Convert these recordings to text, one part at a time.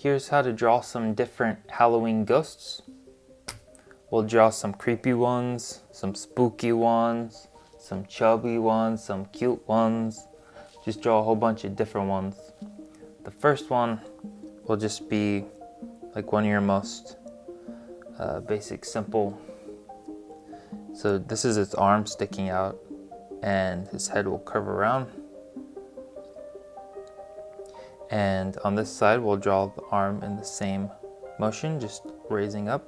here's how to draw some different Halloween ghosts. We'll draw some creepy ones, some spooky ones, some chubby ones, some cute ones. Just draw a whole bunch of different ones. The first one will just be like one of your most basic, simple. So this is its arm sticking out and his head will curve around. And on this side, we'll draw the arm in the same motion, just raising up,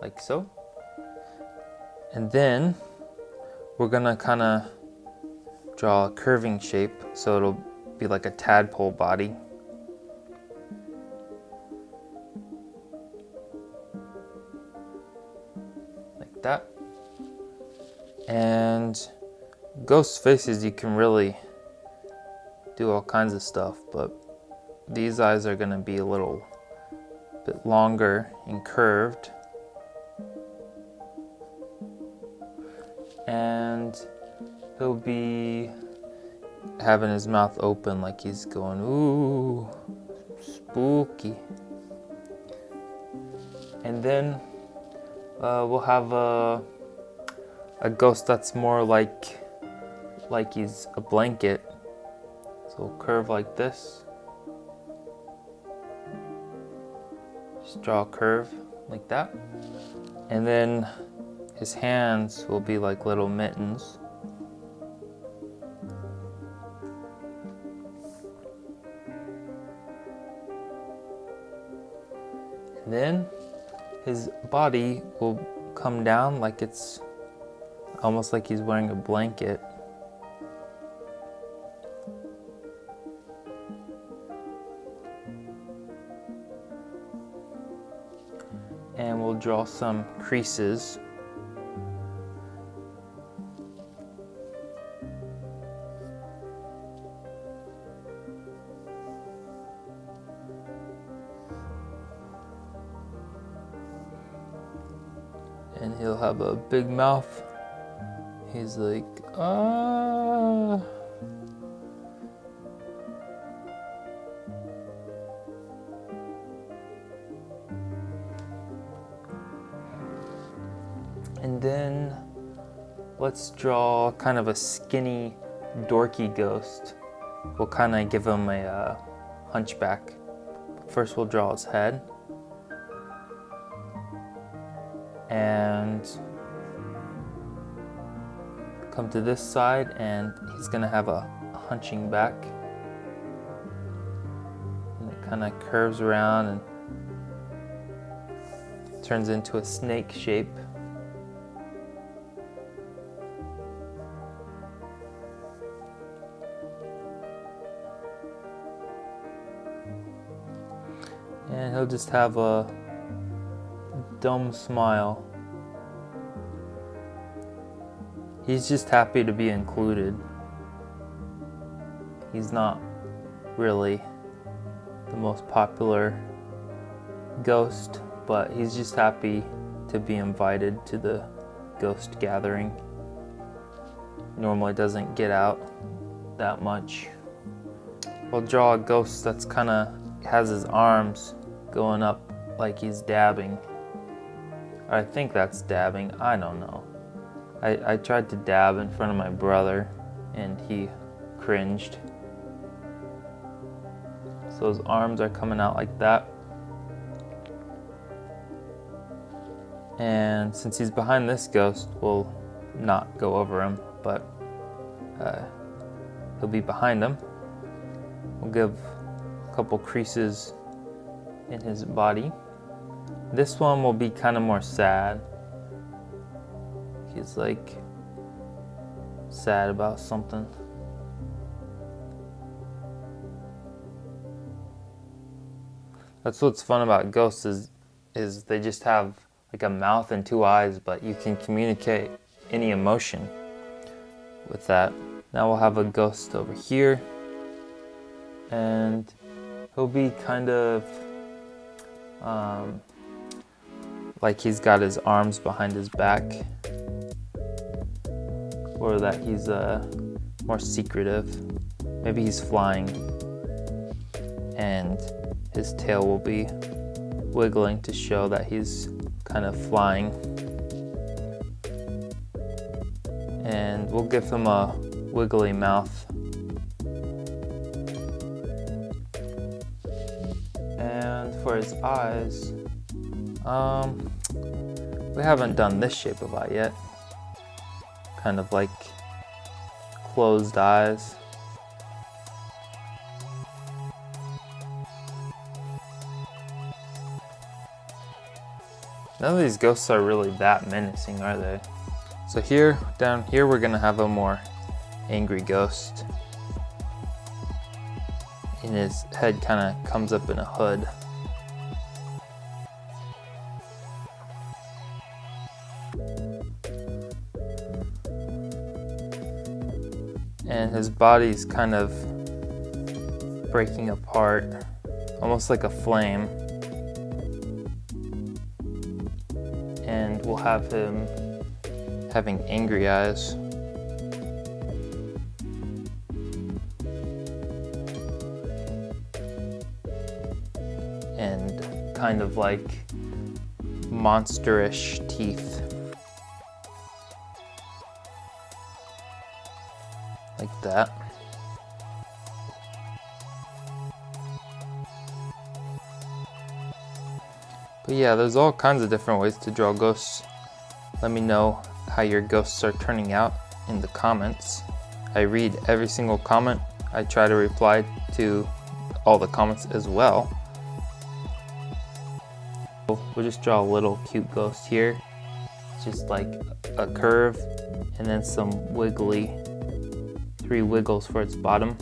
like so. And then we're gonna kind of draw a curving shape, so it'll be like a tadpole body. Like that. And ghost faces, you can really do all kinds of stuff, but these eyes are gonna be a little bit longer and curved. And he'll be having his mouth open like he's going, ooh, spooky. And then we'll have a ghost that's more like he's a blanket. So we'll curve like this. Just draw a curve like that. And then his hands will be like little mittens. And then his body will come down like it's almost like he's wearing a blanket. And we'll draw some creases. And he'll have a big mouth. He's like, ah. And then let's draw kind of a skinny, dorky ghost. We'll kind of give him a hunchback. First we'll draw his head. And come to this side and he's gonna have a hunching back. And it kind of curves around and turns into a snake shape. And he'll just have a dumb smile. He's just happy to be included. He's not really the most popular ghost, but he's just happy to be invited to the ghost gathering. Normally doesn't get out that much. We'll draw a ghost that's kind of has his arms going up like he's dabbing. I think that's dabbing, I don't know. I tried to dab in front of my brother and he cringed. So his arms are coming out like that. And since he's behind this ghost, we'll not go over him, but he'll be behind him. We'll give a couple creases in his body. This one will be kind of more sad. He's like sad about something. That's what's fun about ghosts is they just have like a mouth and two eyes, but you can communicate any emotion with that. Now we'll have a ghost over here, and he'll be kind of like he's got his arms behind his back, or that he's more secretive. Maybe he's flying, and his tail will be wiggling to show that he's kind of flying. And we'll give him a wiggly mouth. And for his eyes, we haven't done this shape of eye yet. Kind of like closed eyes. None of these ghosts are really that menacing, are they? So here, down here, we're gonna have a more angry ghost. And his head kind of comes up in a hood. And his body's kind of breaking apart, almost like a flame. And we'll have him having angry eyes. And kind of like monsterish teeth. Like that. But yeah, there's all kinds of different ways to draw ghosts. Let me know how your ghosts are turning out in the comments. I read every single comment. I try to reply to all the comments as well. We'll just draw a little cute ghost here. Just like a curve and then some wiggly, 3 wiggles for its bottom.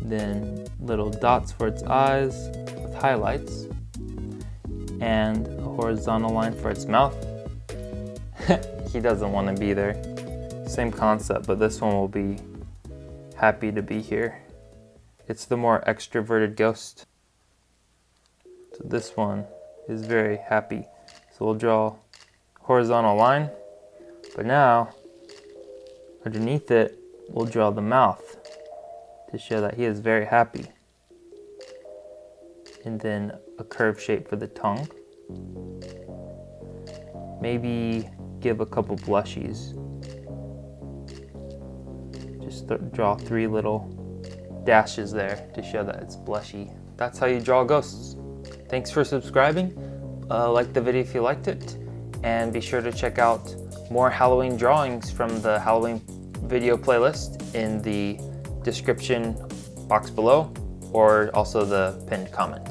Then little dots for its eyes with highlights. And a horizontal line for its mouth. He doesn't want to be there. Same concept, but this one will be happy to be here. It's the more extroverted ghost. So this one is very happy. So we'll draw a horizontal line, but now underneath it, we'll draw the mouth to show that he is very happy. And then a curved shape for the tongue. Maybe give a couple blushies. Just draw 3 little dashes there to show that it's blushy. That's how you draw ghosts. Thanks for subscribing. Like the video if you liked it. And be sure to check out more Halloween drawings from the Halloween video playlist in the description box below, or also the pinned comment.